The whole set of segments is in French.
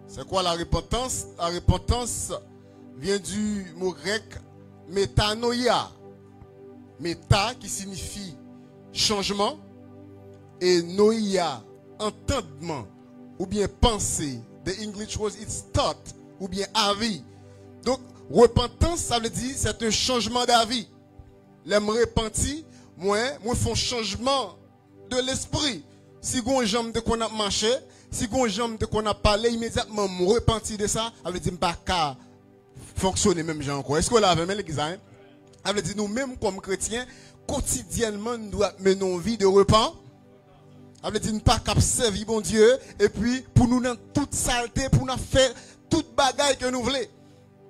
C'est quoi la repentance? La repentance vient du mot grec métanoïa. Méta qui signifie changement et noïa, entendement ou bien pensée. The English word it's thought ou bien avis. Donc repentance ça veut dire c'est un changement d'avis. L'aime repenti, moi font changement de l'esprit. Si gon jambe de qu'on a marché, si gon jambe de qu'on a parlé immédiatement me repenti de ça, ça veut dire pas qu'à fonctionner même gens encore. Est-ce que là avec l'église hein? Ça veut dire nous mêmes comme chrétiens quotidiennement nous doit mener une vie de repent. Ça veut dire ne pas qu'à servir bon Dieu et puis pour nous dans toute saleté pour nous faire toute bagaille que nous voulons.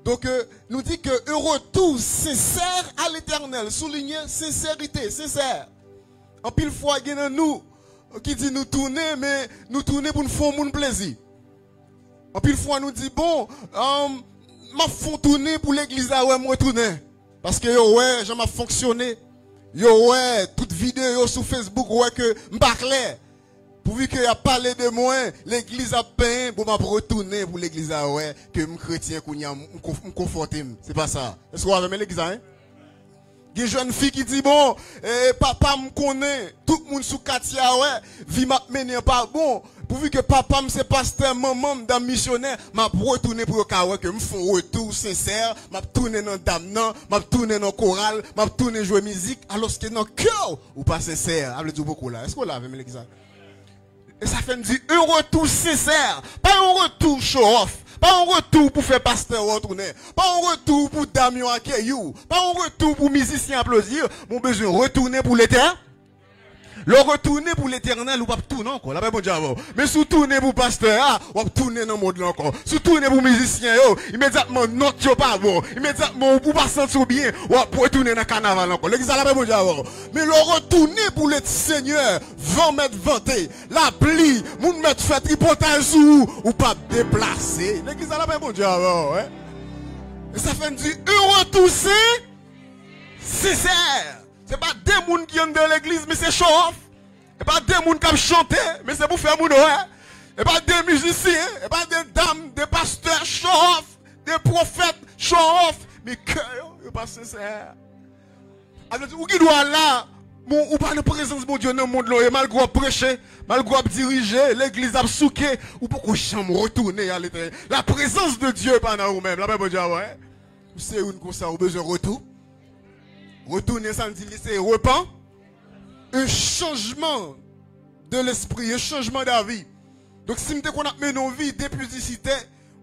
Donc nous dit que un retour sincère à l'Éternel, souligner sincérité, sincère. En pile fois il y a nous qui dit nous tourner mais nous tourner pour nous faire mon plaisir. En pile fois nous dit bon m'a font tourner pour l'église là ouais moi tourner parce que yo ouais j'en m'a fonctionné. Yo ouais toute vidéo sur Facebook ouais que m'pas clair. Pourvu que y a parlé de moi, l'église a peint pour m'a retourner pour l'église là ouais que me chrétien qu'on y a me conforter. C'est pas ça. Est-ce que vous avez l'église hein? Il y a une jeune fille qui dit bon, papa me connaît, tout le monde sous Katia ouais, vie m'a mené pas bon. Pourvu que papa me c'est pasteur, maman me dans missionnaire, m'a retourner pour que me font retour sincère, m'a tourner dans dame non, m'a tourner dans chorale, m'a tourner jouer musique alors que dans cœur ou pas sincère. Avez dit beaucoup là. Est-ce que vous l'avez l'église? Et ça fait me dire un retour sincère, pas un retour show off. Pas un retour pour faire pasteur retourner. Pas un retour pour Damien accueillir. Pas un retour pour musicien applaudir. Mon besoin retourner pour l'éternel. Le retourner pour l'éternel ou pas tourner encore. Là, bon diable. Mais sous tourner pour pasteur, ou pas tourner dans le monde là encore. Sous tourner pour musicien, immédiatement, note pas bon. Immédiatement, ou pas sentir bien, ou pas retourner dans le carnaval encore. L'église là, bon diable. Mais le retourner pour le Seigneur, 20 mètres vanté, la pluie, moun mètre fait tripotage ou pas déplacer. L'église là, bon diable, ouais. Et ça fait du retour sincère. C'est pas des gens qui sont dans l'église, mais c'est show off. C'est pas des gens qui chantent, mais c'est pour faire mon ouais. C'est pas des musiciens, c'est pas des dames, des pasteurs show off, des prophètes show off, mais cœur, c'est pas sincère. Alors, où qui doit là, ou pas de présence de Dieu dans le monde là, malgré prêcher, malgré diriger, l'église a souqué, ou pourquoi chambre retourner à l'éternel. La présence de Dieu pas dans vous-même, la Bible dit ouais. C'est une comme ça, vous besoin de retour. Retourner, ça me dit, c'est repent. Un changement de l'esprit, un changement d'avis. Donc, si je qu'on a mené nos vies de publicité,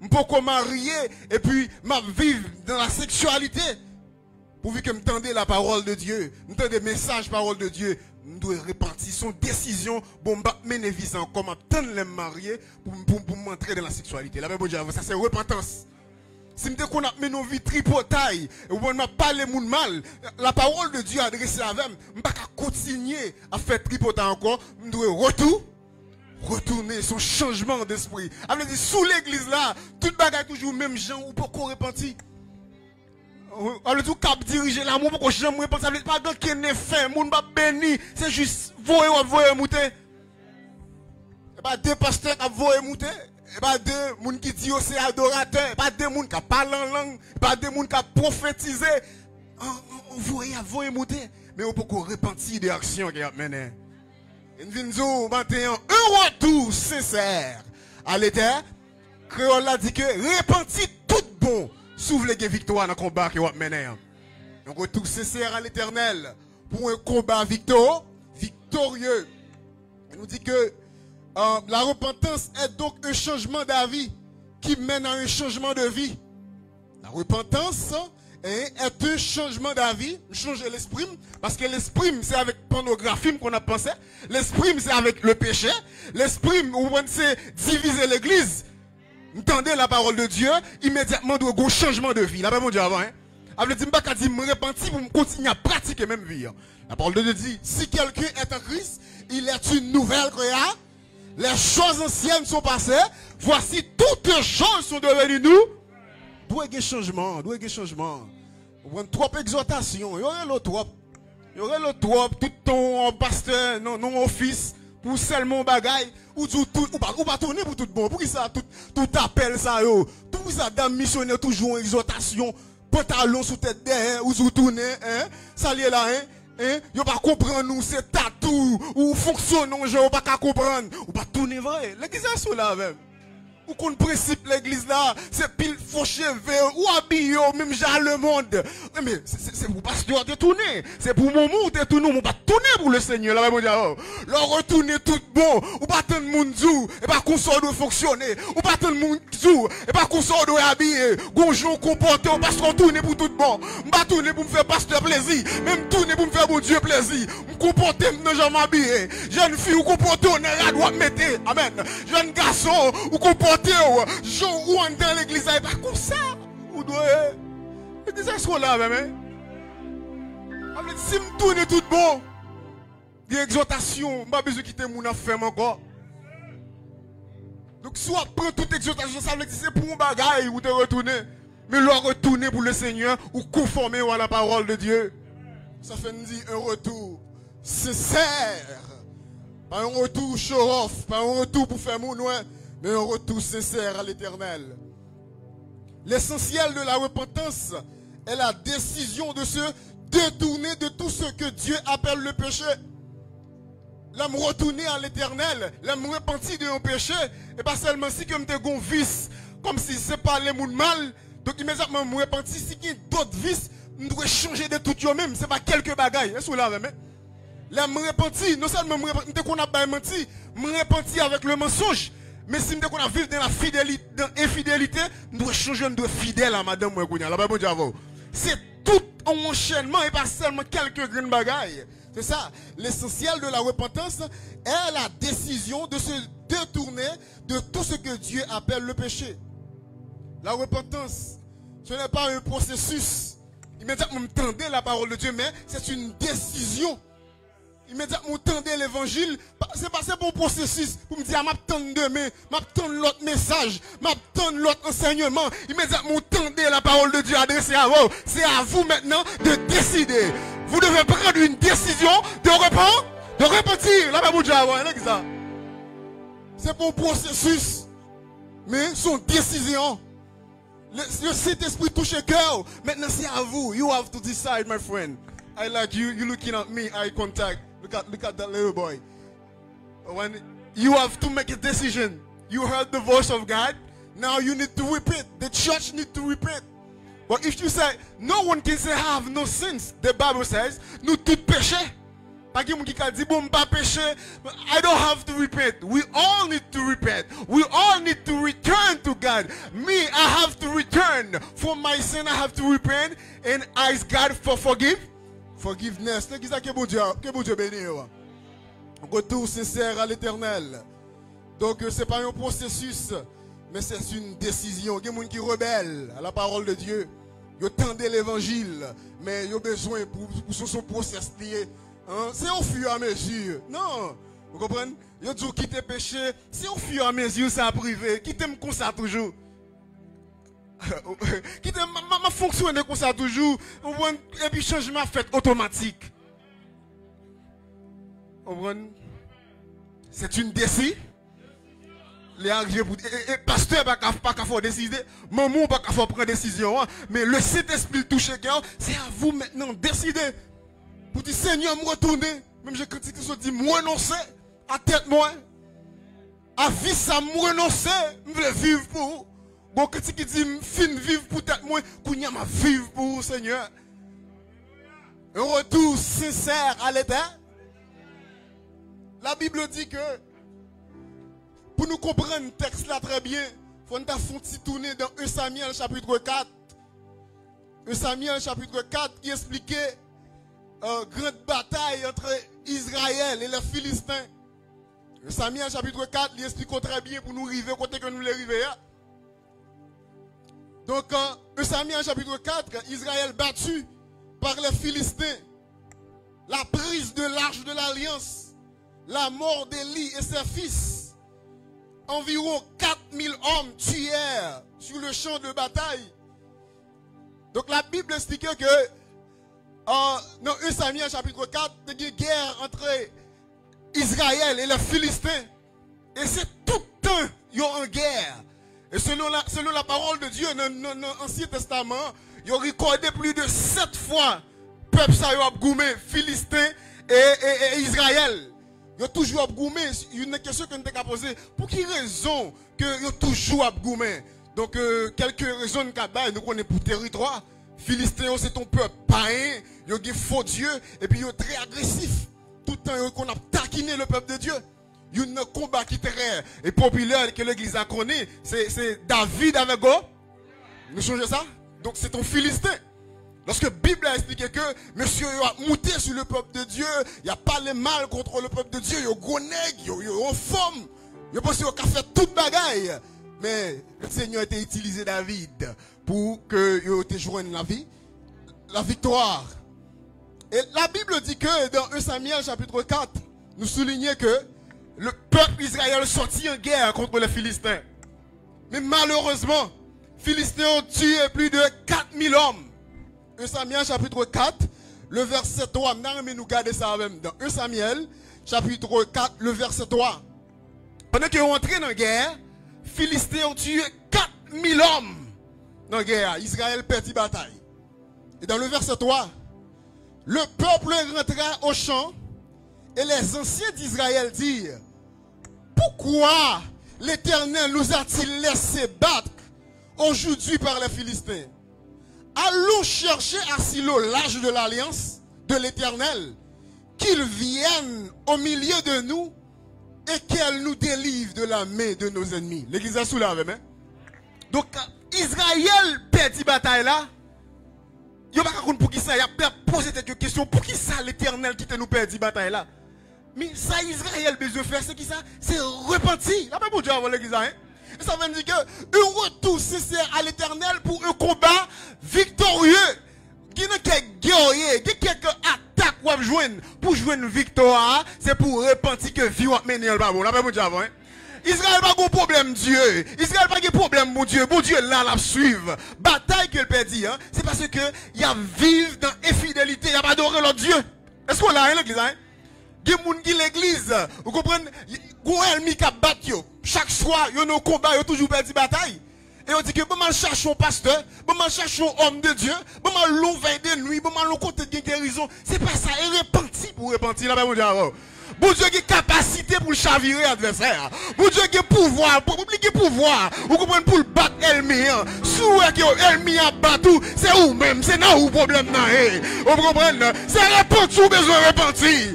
je peux marier et puis je vivre dans la sexualité. Pourvu que je tende la parole de Dieu, je tende des messages parole de Dieu, je dois répartir son décision, bon, je mener vie en comment tendre les marier pour m'entrer dans la sexualité. La Bible dit, ça c'est repentance. Si nous qu'on a mené nos vies tripotaille, et on m'a parlé moun mal, la parole de Dieu adressée à même, je ne peux pas continuer à faire tripotaille encore, je dois retourner son changement d'esprit. Avec dit sous l'église là, toute bagaille toujours même gens ou pourquoi repentir. Alors tout cap diriger l'amour pourquoi jamais repentir, ça veut pas dans qui n'est fait, moun pas béni, c'est juste voyer monter. Et pas deux pasteurs qui voyer monter. Pas de gens qui disent c'est adorateur, pas de gens qui parlent en langue, pas de gens qui prophétisent. On voit monter, mais on peut repentir des actions qui a mené. Nous maintenant un retour sincère à l'éternel. Créole a dit que repentir tout bon, s'ouvre les victoires dans le combat qui a mené. Un retour sincère à l'éternel pour un combat victorieux. Il nous dit que la repentance est donc un changement d'avis qui mène à un changement de vie. La repentance est un changement d'avis, changer l'esprit, parce que l'esprit c'est avec pornographie qu'on a pensé, l'esprit c'est avec le péché, l'esprit c'est diviser l'église. Entendez la parole de Dieu, immédiatement doit un changement de vie. La Bible dit avant, hein. Avec le pas qu'à dire me repentir pour me continuer à pratiquer même vie. La parole de Dieu dit si quelqu'un est en Christ, il est une nouvelle créature. Les choses anciennes sont passées. Voici toutes les choses sont devenues nous. Doit y changement, doit y changement. On prend trop exhortation. Il y aurait le trop. Il y aurait le trop. Tout ton pasteur, non office. pour seulement bagaille, ou pas tourner pour tout bon. Pour qui ça, tout appel ça, yo. Tout ça, dame missionnaire, toujours en exhortation, pantalon sous tête derrière, ou sous tourner, hein. Ça lié là, hein. Yo pas comprendre nous, c'est tatou, ou fonctionne, je pas qu'à comprendre. Ou pas tourner vrai. L'église est sur là, même. Ou qu'on principe l'église là, c'est pile fauché vers ou habillé même genre le monde. Mais c'est pour pasteur de tourner, c'est pour mon monde de tourner, on pas tourner pour le Seigneur là, mon Dieu. Leur retourner tout bon, ou pas tant de monde zou, et pas qu'on sort de fonctionner, ou pas tant de monde zou, et pas qu'on sort de habiller, gonjon comporter, parce qu'on tourne pour tout bon. On pas tourner pour me faire pasteur plaisir, même tourner pour me faire bon Dieu plaisir. On comporter dans j'en m'habiller. Jeune fille ou comporter on est là droit mettre. Amen. Jeune garçon ou comporter Jean ou en dans l'église, il pas comme ça. Ou doit l'église est là même. Si me tourne tout bon, des exhortations, pas besoin de quitter mon affaire encore. Donc soit prendre toute exhortation, ça veut dire c'est pour un bagaille ou te retourner, mais le retourner pour le Seigneur ou conformer à la parole de Dieu. Ça fait nous dire un retour sincère, pas un retour show off, pas un retour pour faire mon noir. Mais un retour sincère à l'Éternel. L'essentiel de la repentance est la décision de se détourner de tout ce que Dieu appelle le péché. L'homme retourner à l'Éternel, l'homme repentir de un péché, et pas seulement si comme tu as un vice, comme si c'est pas les gens mal, donc immédiatement me repentir si il y a d'autres vices, nous devons changer de tout eux-mêmes, c'est pas quelques bagailles, est-ce que vous l'avez même? L'homme repentir, non seulement me repentir, qu'on a pas menti, me repentir avec le mensonge. Mais si nous devons vivre dans la fidélité, dans l'infidélité, nous devons changer, nous devons être fidèles à madame Mouekounia. C'est tout un enchaînement et pas seulement quelques grandes bagailles. C'est ça. L'essentiel de la repentance est la décision de se détourner de tout ce que Dieu appelle le péché. La repentance, ce n'est pas un processus. Immédiatement, vous tendez la parole de Dieu, mais c'est une décision. Immédiatement, tendez l'évangile, c'est pas un bon processus pour me dire, m'attendre demain, m'attendre l'autre message, m'attendre l'autre enseignement. Immédiatement, tendez la parole de Dieu adressée à vous. C'est à vous maintenant de décider. Vous devez prendre une décision de repentir. Là, vous dites, ça. C'est pas un processus, mais son décision. Le Saint-Esprit touche le cœur. Maintenant, c'est à vous. You have to decide, my friend. I like you. You looking at me, eye contact. Look at that little boy. When you have to make a decision, you heard the voice of God. Now you need to repent. The church needs to repent. But if you say, no one can say I have no sins, the Bible says, nous tous péchés. Pas qui dit bon pas péché. I don't have to repent. We all need to repent. We all need to return to God. Me, I have to return from my sin. I have to repent and ask God for forgiveness. Que bon Dieu béni. Retour sincère à l'Éternel. Donc c'est pas un processus, mais c'est une décision. Il y a des gens qui rebellent à la parole de Dieu. Ils attendent l'évangile, mais ils ont besoin pour son processus lié. Hein? C'est au fur et à mesure. Non, vous comprenez? Ils ont dit quitter péché. C'est au fur et à mesure, ça a privé. Quitter me comme ça toujours. Quitter ma fonctionner comme ça toujours. Et puis changement fait automatique. Vous comprenez? C'est une décision. Les pasteur pas qu'à faire décider, maman pas qu'à faire prendre décision, mais le Saint-Esprit touche quelqu'un, c'est à vous maintenant de décider. Pour dire Seigneur, me retourner, même j'ai critique qui se dit, me renoncer à tête moi, à vie ça me renoncer, me veux vivre pour vous. Bon critique qui dit, fin vivre pour tête moi, qu'on y a ma vivre pour vous, Seigneur. Un retour sincère à l'état. La Bible dit que pour nous comprendre le texte là très bien, il faut nous tourner dans 1 Samuel chapitre 4. 1 Samuel chapitre 4 qui expliquait une grande bataille entre Israël et les Philistins. 1 Samuel chapitre 4 il explique très bien pour nous arriver côté que nous voulons arriver. Donc 1 Samuel chapitre 4, Israël battu par les Philistins, la prise de l'arche de l'alliance, la mort d'Élie et ses fils. Environ 4000 hommes tuèrent sur le champ de bataille. Donc la Bible explique que dans 1 Samuel chapitre 4, il y a une guerre entre Israël et les Philistins. Et c'est tout le temps ils sont en guerre. Et selon la parole de Dieu, dans l'Ancien Testament, ils ont recordé plus de 7 fois peuple ça a goumé, Philistins et Israël. Ils ont toujours goumé. Il y a une question que nous avons posée. Pour quelle raison que ils ont toujours goumé? Donc, quelques raisons nous connaissons pour territoire. Philistins, c'est ton peuple païen. Ils ont des faux dieux. Et puis, ils sont très agressifs. Tout le temps qu'on a taquiné le peuple de Dieu. Il y a un combat qui est très populaire que l'église a connu. C'est David avec Go. Nous changeons ça. Donc, c'est ton Philistin. Lorsque la Bible a expliqué que monsieur a monté sur le peuple de Dieu, il n'y a pas le mal contre le peuple de Dieu, il y a gros nègre, il y a forme, il y a pensé qu'il a fait toute bagaille. Mais le Seigneur a été utilisé David pour que il joigne la vie, la victoire. Et la Bible dit que dans 1 Samuel chapitre 4, nous soulignons que le peuple Israël sortit en guerre contre les Philistins. Mais malheureusement, les Philistins ont tué plus de 4000 hommes. 1 Samuel chapitre 4, le verset 3. Mais nous gardons ça même dans 1 Samuel chapitre 4, le verset 3. Pendant qu'ils ont entré dans la guerre, les Philistins ont tué 4000 hommes dans la guerre. Israël perdit bataille. Et dans le verset 3, le peuple rentra au champ et les anciens d'Israël dirent: pourquoi l'Éternel nous a-t-il laissé battre aujourd'hui par les Philistins? Allons chercher à Silo l'âge de l'alliance de l'Éternel, qu'il vienne au milieu de nous et qu'elle nous délivre de la main de nos ennemis. L'église est sous la même. Donc, Israël perdit bataille là. Il n'y a pas pour qui ça. Il y a posé cette question. Pour qui ça l'Éternel qui nous perdit bataille là? Mais ça, Israël besoin de faire, c'est qui ça? C'est repentir. La même pour Dieu avant l'église. Et ça veut dire que un retour sincère à l'Éternel pour un combat victorieux. Il y a quelques guerriers, quelques attaques pour jouer une victoire, c'est pour repentir que vie va mener le babo. La même pour Dieu avant. Israël n'a pas de problème Dieu. Israël n'a pas de problème mon Dieu. Mon Dieu là la suivre. Bataille qu'il perdit, c'est parce que il y a vivre dans infidélité, il y a pas adorer l'autre Dieu. Est-ce qu'on l'a l'église? Il y a des gens qui l'église, vous comprenez? Il y a des gens qui battent. Chaque soir, il y a nos combats, il y a toujours perdu bataille. Et on dit que bon mal chercher un pasteur, bon mal chercher un homme de Dieu, bon mal l'on veille de nuit, bon mal l'on côté de guérison. C'est pas ça, il repentit pour repentir là-bas mon Dieu. Bon Dieu qui a capacité pour chavirer l'adversaire. Bon Dieu qui a pouvoir, vous comprenez, pour le battre ennemi. Si vous avez ennemi à battre, c'est vous même, c'est là où le problème est. Vous comprenez? C'est repentir, besoin de repentir.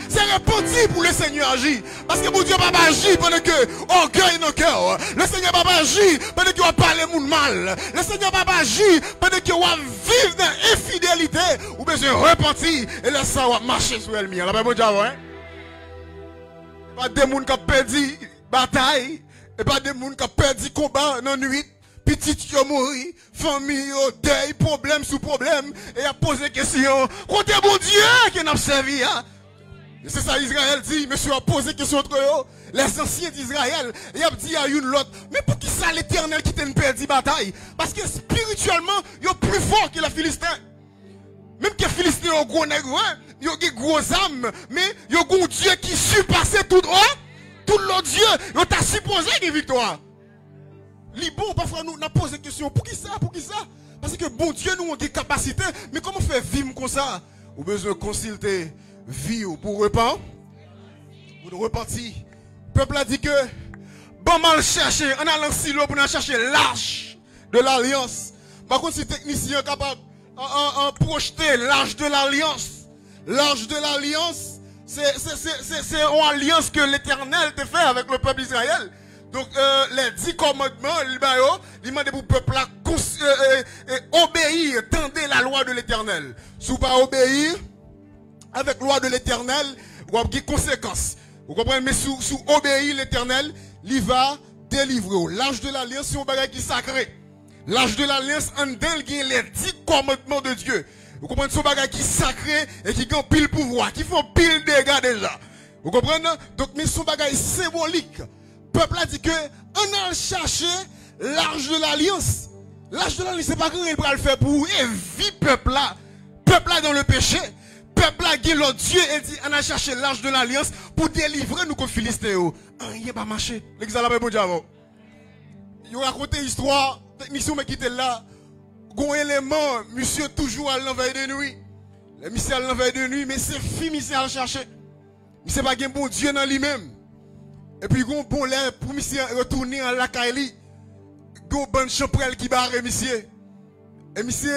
C'est repentir pour le Seigneur agir. Parce que mon Dieu va pas agir pendant que orgueil dans le cœur. Le Seigneur va pas agir pendant qu'il va parler moun mal. Le Seigneur va pas agir pendant qu'il va vivre dans l'infidélité. Ou besoin de repentir et laisser ça marcher sur l'ennemi. La Bible dit avant, pas des gens qui ont perdu bataille, et pas des gens qui ont perdu combat dans la nuit, petit qui ont mouru, famille, deuil, problème sous problème, et a posé des questions. Comptez bon Dieu qui n'a pas servi. Et c'est ça Israël dit, monsieur a posé des questions entre eux, les anciens d'Israël, et a dit à une l'autre, mais pour qui ça l'Éternel qui t'a perdu bataille? Parce que spirituellement, ils sont plus forts que les Philistins. Même que les Philistins ont gros nègres, ils ont des gros âmes, mais ils ont un Dieu qui surpasse tout l'autre Dieu. Ils ont supposé une victoire. Les bons, parfois, nous avons posé des questions. Pour qui ça? Pour qui ça? Parce que bon Dieu, nous avons des capacités. Mais comment faire vivre comme ça? Vous avez besoin de consulter vie pour repentir. Pour repentir. Le peuple a dit que, bon mal chercher, en allant silo pour chercher l'arche de l'alliance. Par contre, si technicien capable en projeter l'arche de l'alliance. L'arche de l'alliance, c'est une alliance que l'Éternel te fait avec le peuple d'Israël. Donc, les 10 commandements, il demande pour le peuple à obéir, tendez la loi de l'Éternel. Si vous ne pas obéir, avec la loi de l'Éternel, vous avez des conséquences. Vous comprenez? Mais si vous obéissez l'Éternel, il va délivrer. L'arche de l'alliance, c'est un bagage qui est sacré. L'arche de l'alliance, en dedans, il y a les 10 commandements de Dieu. Vous comprenez, ce bagage qui est sacré et qui a pile pouvoir, qui font pile dégâts déjà. Vous comprenez? Donc, mais ce bagage symbolique. Le peuple a dit que, on a cherché l'arche de l'alliance. L'arche de l'alliance, c'est pas grand il va le faire pour vous. Et vie peuple là dans le péché. peuple a gagné l'autre Dieu et dit on a cherché l'arche de l'alliance pour délivrer nous contre Philistins. Il n'a pas marché. L'église a la bon Dieu avant. Il a raconté l'histoire, technicien qui était là. Gon élément, monsieur toujours à l'enveille de nuit. Le monsieur à l'enveille de nuit, mais c'est fini, monsieur à le chercher. Monsieur pas un bon Dieu dans lui-même. Et puis gon bon l'air pour monsieur retourner en la Kaili. Gon bon champrel qui barre monsieur. Et monsieur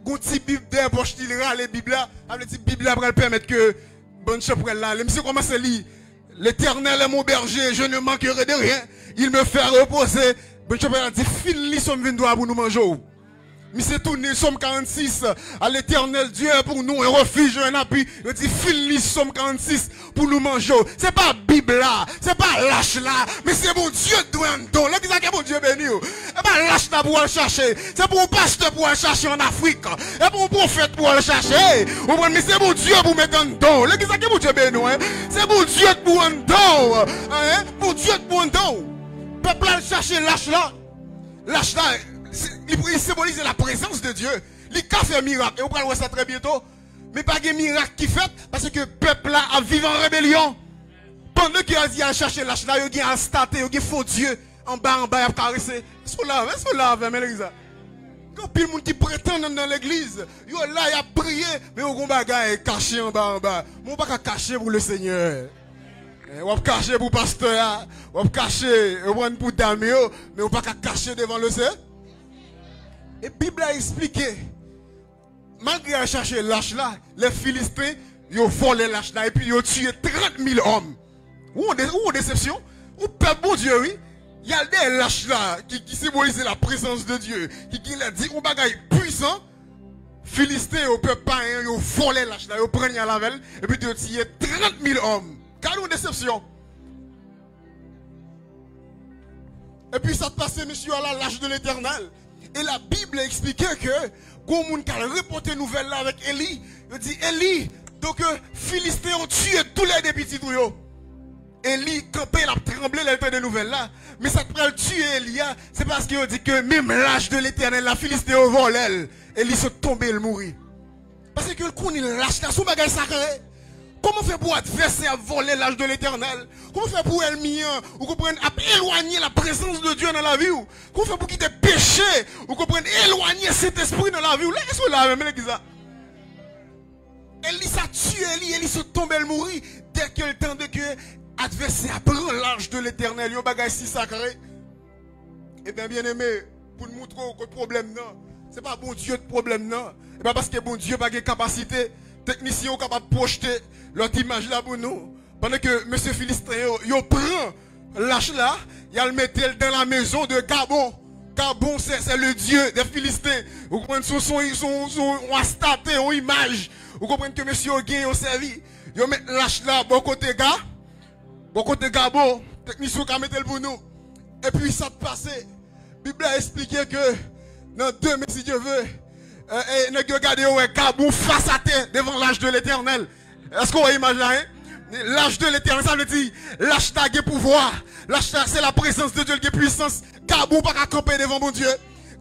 gon petit bible de poche il râle les bibles là, avec petit bible là pour permettre que bon champrel là, le monsieur commence à lire l'Éternel est mon berger, je ne manquerai de rien. Il me fait reposer. Bon champrel a dit fini somme 23 pour nous manger. Mais c'est tourné, Somme 46, à l'Éternel Dieu pour nous un refuge, un appui. Il dit, file Somme 46 pour nous manger. C'est pas Bible là, c'est pas lâche là, mais c'est mon Dieu de un don. Là, c'est mon Dieu béni. C'est pas lâche là pour aller chercher. C'est pour un pasteur pour aller chercher en Afrique. C'est pour un prophète pour aller chercher. Mais c'est mon Dieu pour mettre un don. Là, c'est mon Dieu béni. C'est mon Dieu pour un don. Pour Dieu pour un don. Peuple aller chercher lâche là. Lâche là. Il symbolise la présence de Dieu. Il a fait miracle. Et vous allez voir ça très bientôt. Mais pas de miracle qui fait parce que le peuple là a vécu en rébellion. Pendant qu'il a dit à chercher l'âge là, il a instaté, il a faux Dieu. En bas, il a caressé. C'est là, mais l'église. Quand il y a des gens qui prétendent dans l'église, il y a là, il a prié, mais il y a des bagages cachés en bas. On ne peut pas cacher pour le Seigneur. On va cacher pour le pasteur, on va cacher pour dame, mais on ne peut pas cacher devant le Seigneur. Et la Bible a expliqué, malgré chercher l'âge là, les Philistins, ils ont volé l'âge là et puis ils ont tué 30 000 hommes. Ou en déception, ou peuple bon Dieu, oui. Il y a des lâches là qui symbolisent la présence de Dieu, qui a dit, on bagaille puissant. Philistins, au peuple pas, ils ont volé l'âge là, ils ont pris à la velle, et puis ils ont tué 30 000 hommes. Quelle une déception. Et puis ça te passait, monsieur, à l'âge de l'Éternel. Et la Bible expliquait que, quand on a reporté nouvelle là avec Élie, il dit, Élie, donc, Philistins ont tué tous les petits tuyaux. Élie, campé, il a tremblé, il a fait des nouvelles là. Mais ça te prend le tuer Élie, c'est parce qu'il dit que même l'âge de l'Éternel, la Philistins ont volé. Élie se tombé, il mourit. Parce que le coup, il lâche là, son bagage sacré. Comment faire pour adverser à voler l'âge de l'Éternel? Comment faire pour Elmien ou comprendre à éloigner la présence de Dieu dans la vie? Comment faire pour quitter péché ou comprendre éloigner cet esprit dans la vie? Là, qu'est-ce que là même l'église? Élie s'est tué, Élie se tombe, elle mourit. Dès que le temps de que adversaire prend l'âge de l'Éternel, il y a un bagage si sacré. Et bien aimé, pour nous montrer que le problème non, c'est pas bon Dieu de problème non. Et pas parce que bon Dieu n'a pas de capacité. Technicien est capable de projeter l'autre image là pour nous. Pendant que M. Philistin, il prend l'âge là, il le met dans la maison de Gabon. Gabon, c'est le dieu des Philistins. Vous comprenez, son astaté, son image. Vous comprenez que monsieur a servi. Il met l'âge là, bon côté Gabon, technicien qui a mis le pour nous. Et puis ça te passe. La Bible a expliqué que dans 2 mais si Dieu veut, et ne regardez Gabon face à terre devant l'âge de l'Éternel. Est-ce qu'on va imaginer? L'âge de l'Éternel, ça veut dire l'âge de pouvoir. L'âge c'est la présence de Dieu, qui puissance. Gabon pas camper devant mon Dieu.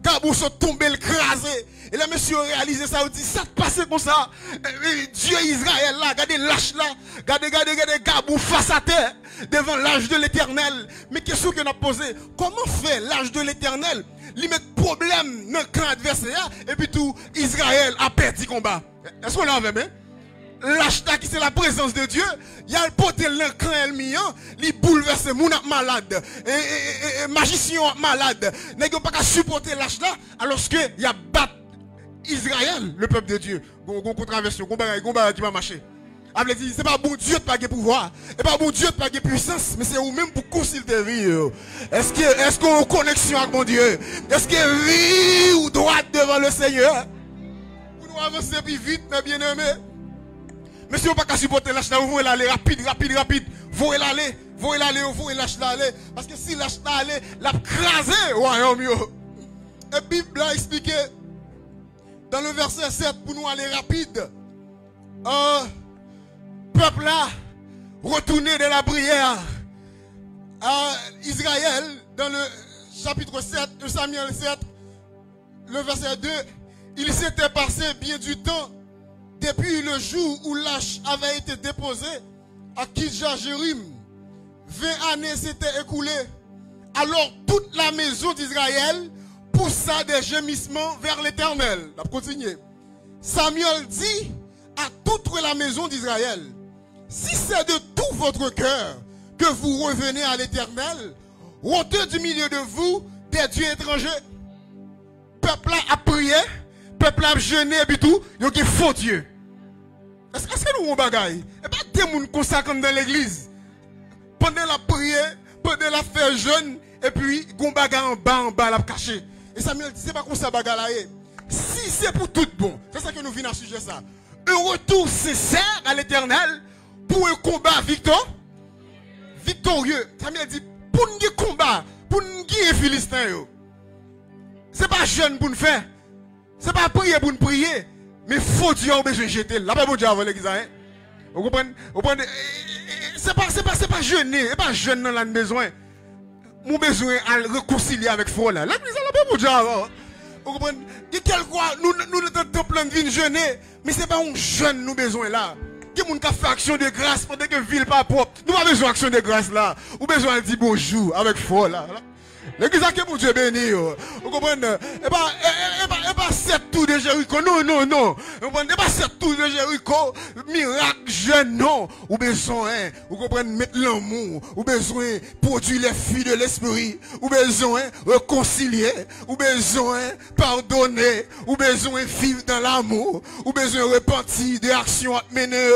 Gabon se tomber, écrasé. Et là, monsieur a réalisé ça, il dit, ça te passe comme ça. Dieu Israël là, regardez l'âge là. Regardez Gabon face à terre devant l'âge de l'Éternel. Mais question qu'on a posée, comment fait l'âge de l'Éternel? Il met problème dans le camp adversaire et puis tout Israël a perdu le combat. Est-ce qu'on l'a avec même? L'âge qui c'est la présence de Dieu, il a le poté le camp elmien, il bouleverse moun malade, et magicien malade. N'est pas qu'à supporter l'âge là, alors que il y a battu Israël, le peuple de Dieu. Contraversion, combat qui va marcher. C'est pas bon Dieu de pas de pouvoir, et pas bon Dieu de pas de puissance, mais c'est vous-même pour consulter vie. Est-ce qu'on a une connexion avec mon Dieu? Est-ce que vie ou droite devant le Seigneur? Pour nous avancer plus vite, mes bien-aimés. Mais si on ne peut pas supporter l'âge là, vous voulez aller rapide. Vous voulez aller, l'âge là aller. Parce que si l'âge là aller, l'a crasé, royaume. Et la Bible a expliqué dans le verset 7 pour nous aller rapide. Peuple là, retourner de la prière à Israël, dans le chapitre 7 de Samuel 7, le verset 2, il s'était passé bien du temps depuis le jour où l'arche avait été déposée à Kirjath-Jéarim, 20 années s'étaient écoulées. Alors toute la maison d'Israël poussa des gémissements vers l'Éternel. On va continuer. Samuel dit à toute la maison d'Israël, si c'est de tout votre cœur que vous revenez à l'Éternel, ôtez du milieu de vous des dieux étrangers. Peuple a prié, peuple a jeûné et puis tout, il y a des faux dieux. Est-ce que nous avons bagaille? Et pas des gens comme ça comme dans l'église. Pendant la prière, pendant la faire jeûne, et puis gon bagaille en bas la caché. Et Samuel dit c'est pas comme ça bagaille là. Si c'est pour tout bon, c'est ça que nous venons à sujet ça. Un retour sincère à l'Éternel pour un combat victorieux. Samuel dit pour un combat, pour un guerre philistin. C'est pas jeune pour nous faire. C'est pas prier pour nous prier. Mais faut Dieu a besoin de jeter. La Bible dit avant l'église. Vous comprenez? C'est pas jeûner. C'est pas jeune dans la besoin. Mon besoin à réconcilier avec foi là. L'église la Bible dit avant. Vous comprenez? Nous sommes plein de vie jeûner. Mais c'est pas un jeune nous besoin là. Qui moun ka fait action de grâce pendant que ville pas propre. Nous pas besoin d'action de grâce là. Ou besoin de dire bonjour avec foi là. L'église qui est pour Dieu béni. Vous comprenez? Et pas 7 tours de Jéricho. Non. Vous comprenez? Et pas 7 tours de Jéricho. Miracle jeune, non. Ou besoin, vous comprenez, mettre l'amour. Ou besoin, produire les fruits de l'esprit. Ou besoin, réconcilier. Ou besoin, pardonner. Ou besoin, vivre dans l'amour. Ou besoin, repentir des actions à mener.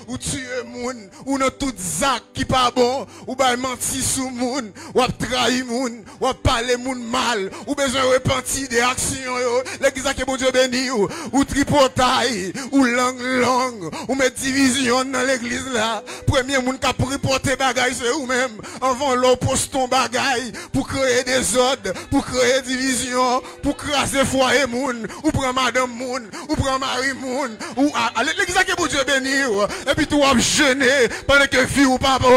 Ou tuer moun. Ou dans tout zac qui pas bon. Ou bah mentir sous moun. Ou trahir moun. Ou parler moun mal, ou besoin de repentir des actions, l'église qui est bon Dieu béni, ou tripotaille, ou langue, ou mettre division dans l'église là. Premier moun qui a reporter bagaille, c'est vous-même. Avant l'eau pose ton bagaille, pour créer des ordres, pour créer division, pour craser foyer moun, ou prendre madame moun, ou prendre mari moun, ou l'église qui est bon Dieu béni, et puis tout, ou jeûner, pendant que fille ou papa,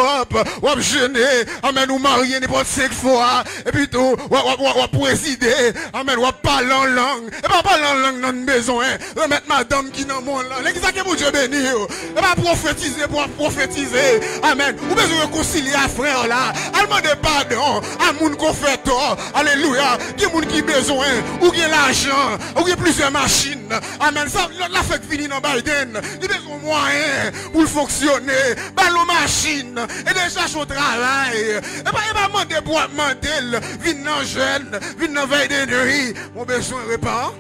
ou jeûner, amen, ou marier n'importe 5 fois, et puis tout, ou présider, amen, ou parler en langue, et pas parler en langue dans une maison, remettre madame qui dans le monde là, l'église qui est pour Dieu béni, et pas prophétiser pour prophétiser, amen, ou besoin de réconcilier à frère là, à demander pardon, à moun qu'on fait tort, alléluia, qui moun qui besoin, ou qui l'argent, ou qui plusieurs machines, amen, ça, la fête finit dans Biden, il besoin de moyens pour fonctionner, ballon machine, et déjà son travail, et pas demander pour demander, vin dans jeune, vin dans veille de nuit, mon besoin répand.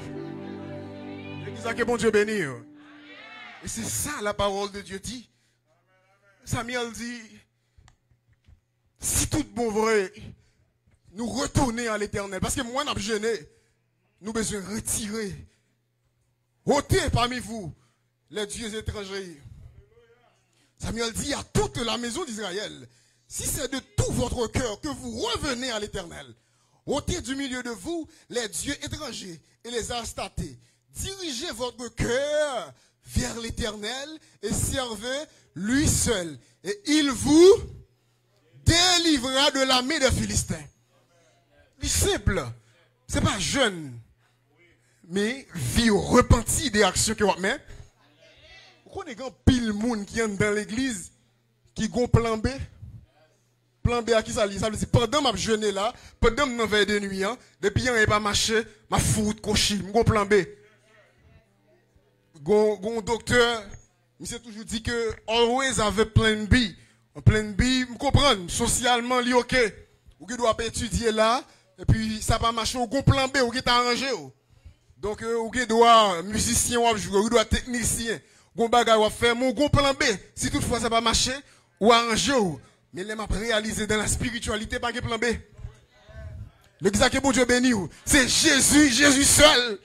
L'église que bon Dieu béni. Et c'est ça la parole de Dieu dit. Samuel dit, si tout bon vrai, nous retourner à l'Éternel. Parce que moi, on a jeûné, nous besoin retirer, ôter parmi vous les dieux étrangers. Samuel dit à toute la maison d'Israël, si c'est de tout votre cœur que vous revenez à l'Éternel, ôtez du milieu de vous les dieux étrangers et les astatés. Dirigez votre cœur vers l'Éternel et servez lui seul. Et il vous délivrera de la main des Philistins. C'est simple. C'est pas jeune. Mais vie repenti des actions que vous avez. Vous connaissez un pile monde qui est dans l'église qui a un plan B. Plan B à qui ça dit? Ça veut dire pendant ma jeûne là, pendant ma veille de nuit, depuis on n'est pas marché, ma fout cochi, mon plan B. Gon docteur, il s'est toujours dit que always have plan B. Un plan B, vous comprenez, socialement li OK. Ou qui doit étudier là, et puis ça pas marcher, ou gon plan B, ou qui t'a arrangé. Donc ou qui doit musicien ou jouer, ou doit technicien, gon bagay ou faire mon gon plan B. Si toutefois ça pas marcher, ou arranger. Mais les m'a réalisé dans la spiritualité, pas de plan B. L'église qui est bon Dieu béni, c'est Jésus seul.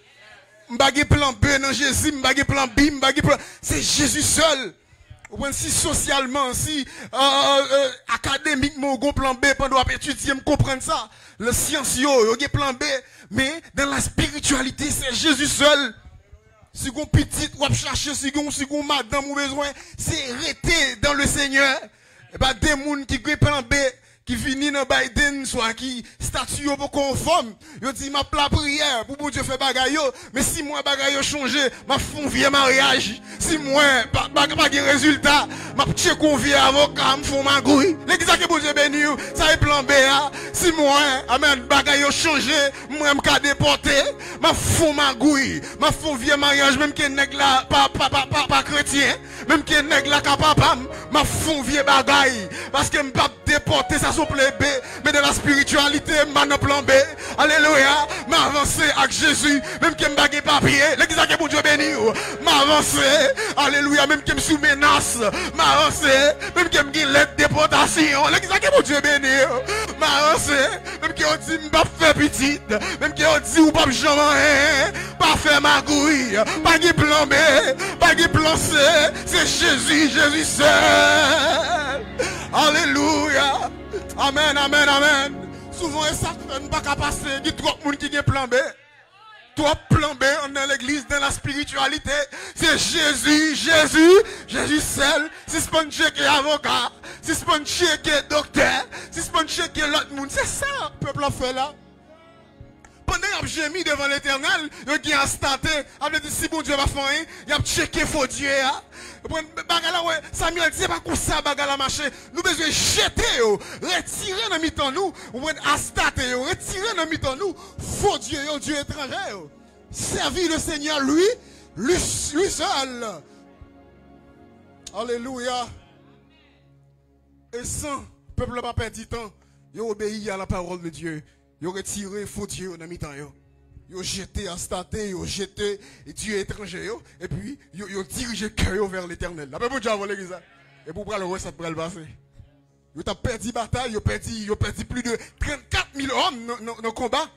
M'bagé plan B dans Jésus, m'bagé plan B, m'bagé plan. C'est Jésus seul. Si socialement, si académiquement, on plan B pendant étudier, me comprendre ça. Le science yo, plan B, mais dans la spiritualité, c'est Jésus seul. Si on petit ou chercher, si on madame ou besoin, c'est rester dans le Seigneur. Et pas des gens qui ont plan B, qui finit dans Biden, soit qui statue pour conforme. Yo dit m'a la prière pour bon Dieu faire bagaille yo, mais si moi bagaille yo changé, m'a font vieux mariage. Si moi pas de résultat, m'a check convié avocat, me font magouille. L'église que bon Dieu béni, ça est plan B. Si moi amen bagaille yo changé, moi m'ka déporté, m'a font magouille, m'a font vieux mariage même que nèg là pas chrétien, même que nèg là ka papa, m'a font vieux bagaille parce que m'pa déporter ça son plan B, mais de la spiritualité m'a dans plan B. Alléluia, m'avancer avec Jésus, même que m'pa gen papier, l'église que bon Dieu béni, m'avancer. Alléluia, même que me sous menace, m'avancer, même que me gen lettre de déportation, l'église que bon Dieu béni, m'avancer, même que on dit m'pa faire petite, même que on dit ou pas jamais, pas faire magouille, pas gen plan B, pas gen plan C, c'est Jésus, Jésus seul. Alléluia. Amen, amen, amen. Souvent, ça ne peut pas passer. Il y a trop de monde qui a plan B. Trop plan B dans l'église, dans la spiritualité. C'est Jésus, Jésus, Jésus seul. Si c'est pas un qui est avocat, si c'est pas un qui est docteur, si c'est pas un qui est l'autre monde. C'est ça, le peuple a fait là. Pendant qu'il a gémi devant l'éternel, il a instaté, il a dit si bon Dieu va faire, il a checké faux Dieu. Samuel dit, pas comme ça, bagala marché. Nous besoin jeter, retirer dans mi-temps nous, ou instaté, retirer dans mi-temps nous, faux Dieu, Dieu étranger. Servir le Seigneur, lui seul. Alléluia. Et sans, le peuple n'a pas perdu temps, il obéit à la parole de Dieu. Ils ont retiré faux Dieu dans mi-temps. Ils ont jeté Astaté, ils ont jeté Dieu étranger. Et puis, ils ont dirigé le cœur vers l'éternel. La même chose, l'église. Et pour le reste, ça pourrait le passer. Ils ont perdu la bataille, ils ont perdu plus de 34 000 hommes dans le combat.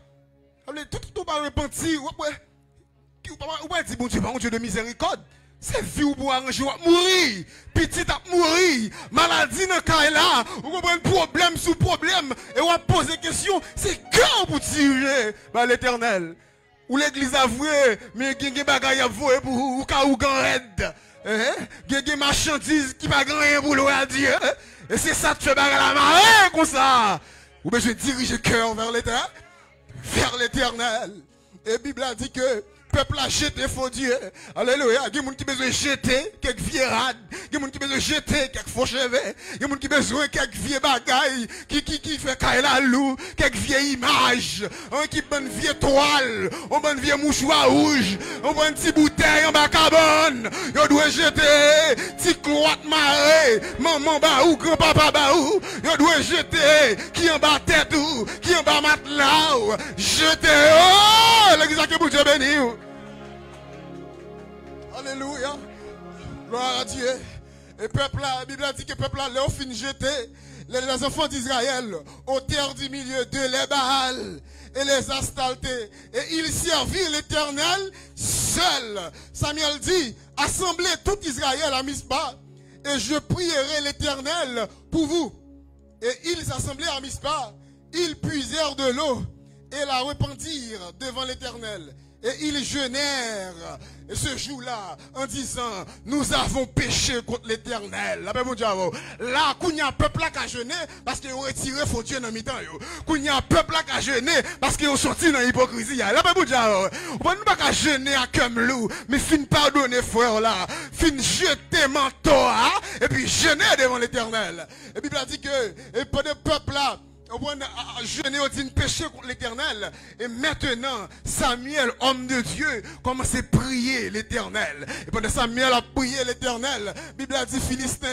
Tout pas repenti. Ou pas dire, bon Dieu, bon Dieu de miséricorde. C'est vie ou pour arranger, mourir, petit à mourir, maladie dans le cas là, ou comprenez problème sous problème, et on pose des questions, c'est quand pour tirer par l'éternel. Ou l'église a voué, mais il y a des bagages à vouer pour ou cas ou grand raid. Il y a des marchandises qui pas grand rien pour à Dieu. Et c'est ça que tu fais bagarre la marée comme ça. Ou bien je dirige le cœur vers l'éternel. Vers l'éternel. Et la Bible a dit que peuple a jeté faux Dieu. Alléluia. Il y a des gens qui ont besoin de jeter quelques vieilles rades. Il y a des gens qui ont besoin de jeter quelques faux cheveux. Il y a des gens qui ont besoin de quelques vieilles bagailles. Qui fait caille la loup. Quelques vieilles images. Un qui bonne vieille toile. Un bonne vieille mouchoir rouge. Un bonne petite bouteille en bas cabane. Il doit jeter. Petit cloître marée. Maman ba ou grand-papa ba ou. Il doit jeter. Qui en bas tête ou. Qui en bas matelas ou. Jeter. Oh! L'église que vous Dieu béni. Alléluia. Gloire à Dieu. Et peuple là, la Bible a dit que peuple là, leur fin jeté les enfants d'Israël au terre du milieu de les Baal et les Astaltés. Et ils servirent l'Éternel seul. Samuel dit, assemblez tout Israël à Mispa et je prierai l'Éternel pour vous. Et ils s'assemblèrent à Mispa, ils puisèrent de l'eau et la répandirent devant l'Éternel. Et ils jeûnèrent ce jour-là en disant, nous avons péché contre l'Éternel. Là, il y a un peuple qui a jeûné parce qu'ils ont retiré faux Dieu dans le mi-temps. Il y a un peuple qui a jeûné parce qu'ils ont sorti dans l'hypocrisie. Là, on ne peut pas jeûner à Kemlou, mais fin pardonner frère là, fin jeter manteau et puis jeûner devant l'Éternel. Et la Bible a dit que et pour le peuple là, jeûner au dit péché contre l'Éternel. Et maintenant, Samuel, homme de Dieu, commence à prier l'Éternel. Et pendant Samuel a prié l'Éternel, la Bible a dit Philistin,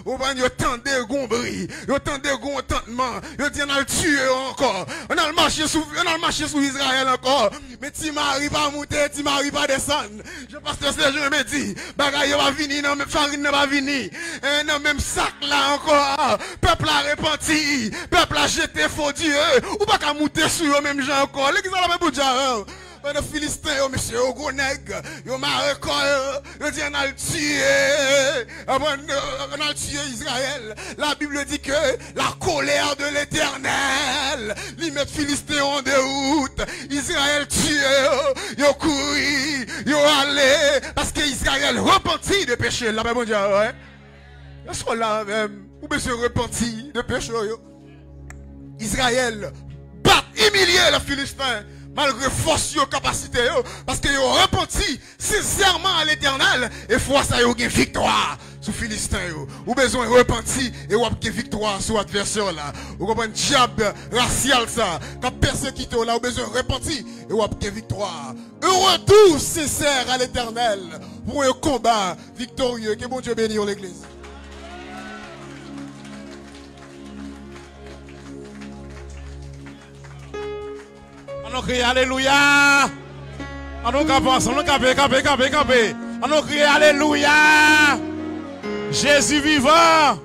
ils tendent gombri, ils tendent contentement, ils disent on a le tué encore, on a le marché sous Israël encore. Mais tu m'arrives pas à monter, tu m'arrives pas à descendre. Je pense que c'est je me dis, bagaille va venir, non, même farine ne va venir. Et non, même sac là encore, peuple a repenti, peuple a jeté faux Dieu, ou pas qu'à monter sur eux même gens encore. L'église a la même bouche. Les Philistins, monsieur, au gros nègre, ils m'ont reconnu, ils disent on a le tué, on a tué Israël. La Bible dit que la colère de l'Éternel, ils mettent Philistins en déroute, Israël tué, ils ont couru, ils ont allé, parce que Israël repentit de péché. La même Dieu, ouais. Ils sont là même, ou monsieur repenti de péché. Israël bat, humilier les Philistins, malgré force et capacité, parce qu'ils ont repenti sincèrement à l'Éternel, et fois ça, ils ont une victoire sur les Philistins. Ou besoin de repentir et ou une victoire sur l'adversaire là. Vous comprenez, diable racial ça, quand persécuté là, ou besoin de repentir et ou une victoire. Un retour sincère à l'Éternel pour un combat victorieux. Que bon Dieu bénisse l'Église. On crie Alléluia. On nous avance, on nous camper. On nous crie Alléluia. Jésus vivant.